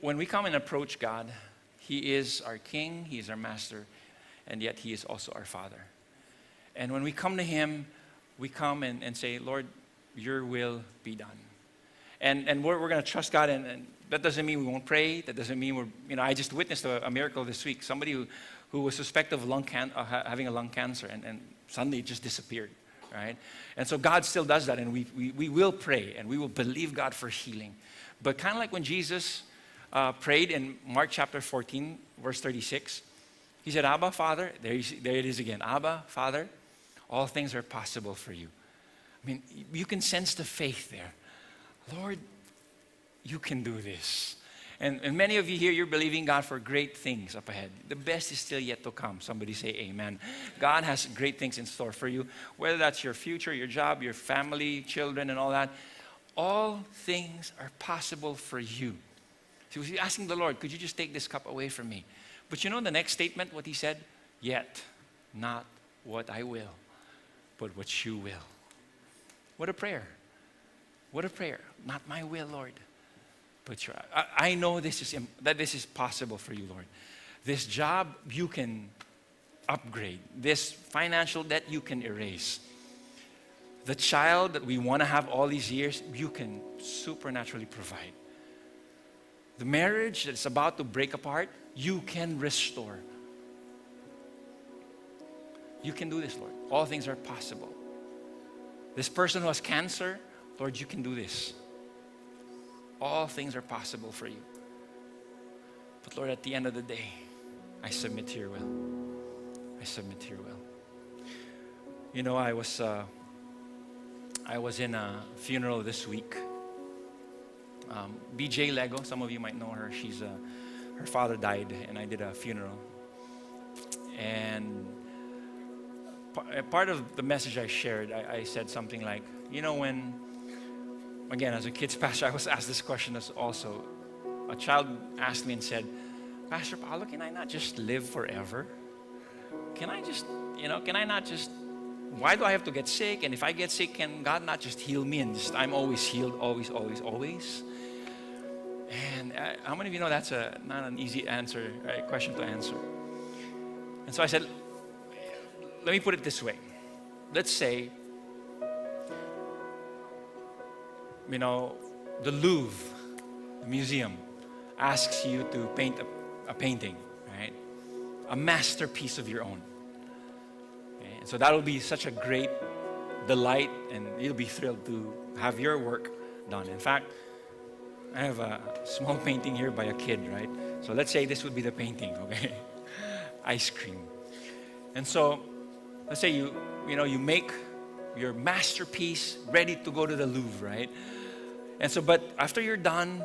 when we come and approach God, He is our King, He is our Master, and yet He is also our Father. And when we come to Him, we come and say, Lord, your will be done. And we're going to trust God, and that doesn't mean we won't pray. That doesn't mean I just witnessed a miracle this week. Somebody who was suspected of having a lung cancer, and suddenly it just disappeared, right? And so God still does that, and we will pray, and we will believe God for healing. But kind of like when Jesus prayed in Mark chapter 14, verse 36, He said, Abba, Father, there it is again. Abba, Father, all things are possible for you. I mean, you can sense the faith there. Lord, you can do this. And many of you here, you're believing God for great things up ahead. The best is still yet to come. Somebody say amen. God has great things in store for you, whether that's your future, your job, your family, children, and all that. All things are possible for you. So he was asking the Lord, could you just take this cup away from me? But you know the next statement, what he said? Yet, not what I will, but what you will. What a prayer. What a prayer. Not my will, Lord, but your. I know that this is possible for you, Lord. This job you can upgrade. This financial debt you can erase. The child that we want to have all these years, you can supernaturally provide. The marriage that's about to break apart, you can restore. You can do this, Lord. All things are possible. This person who has cancer, Lord, you can do this. All things are possible for you. But Lord, at the end of the day, I submit to your will. I submit to your will. You know, I was in a funeral this week. BJ Lego, some of you might know her. Her father died, and I did a funeral. And part of the message I shared, I said something like, you know, when, again, as a kids pastor, I was asked this question also. A child asked me and said, Pastor Paulo, can I not just live forever? Can I not just, why do I have to get sick? And if I get sick, can God not just heal me and I'm always healed, always, always, always? And how many of you know that's not an easy question to answer? And so I said, let me put it this way. Let's say, you know, the Louvre, the museum, asks you to paint a painting, right? A masterpiece of your own. Okay? And so that'll be such a great delight, and you'll be thrilled to have your work done. In fact, I have a small painting here by a kid, right? So let's say this would be the painting, okay? Ice cream. And so let's say you make your masterpiece ready to go to the Louvre, right? And so, but after you're done,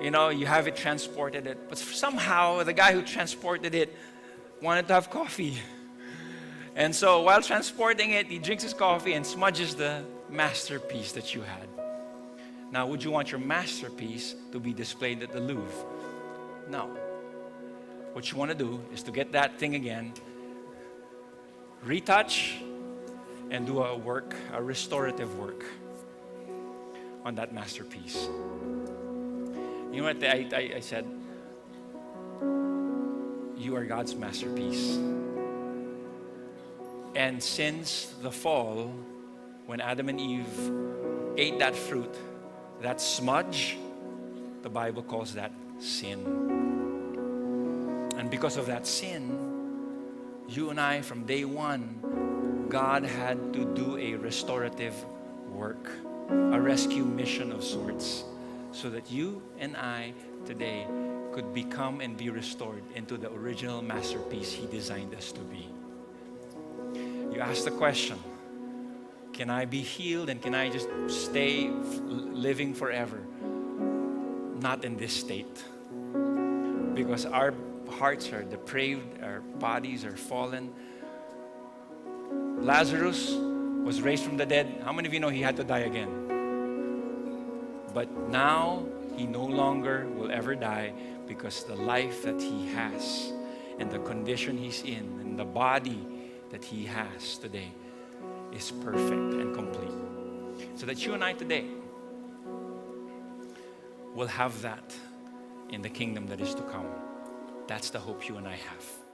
you have it transported, but somehow the guy who transported it wanted to have coffee. And so while transporting it, he drinks his coffee and smudges the masterpiece that you had. Now, would you want your masterpiece to be displayed at the Louvre? No. What you want to do is to get that thing again, retouch, and do a restorative work on that masterpiece. You know what I said? You are God's masterpiece. And since the fall, when Adam and Eve ate that fruit, that smudge, the Bible calls that sin. And because of that sin, you and I, from day one, God had to do a restorative work, a rescue mission of sorts, so that you and I today could become and be restored into the original masterpiece He designed us to be. You ask the question, can I be healed and can I just stay living forever? Not in this state. Because our hearts are depraved, our bodies are fallen. Lazarus was raised from the dead. How many of you know he had to die again? But now he no longer will ever die, because the life that he has and the condition he's in and the body that he has today is perfect and complete. So that you and I today will have that in the kingdom that is to come. That's the hope you and I have.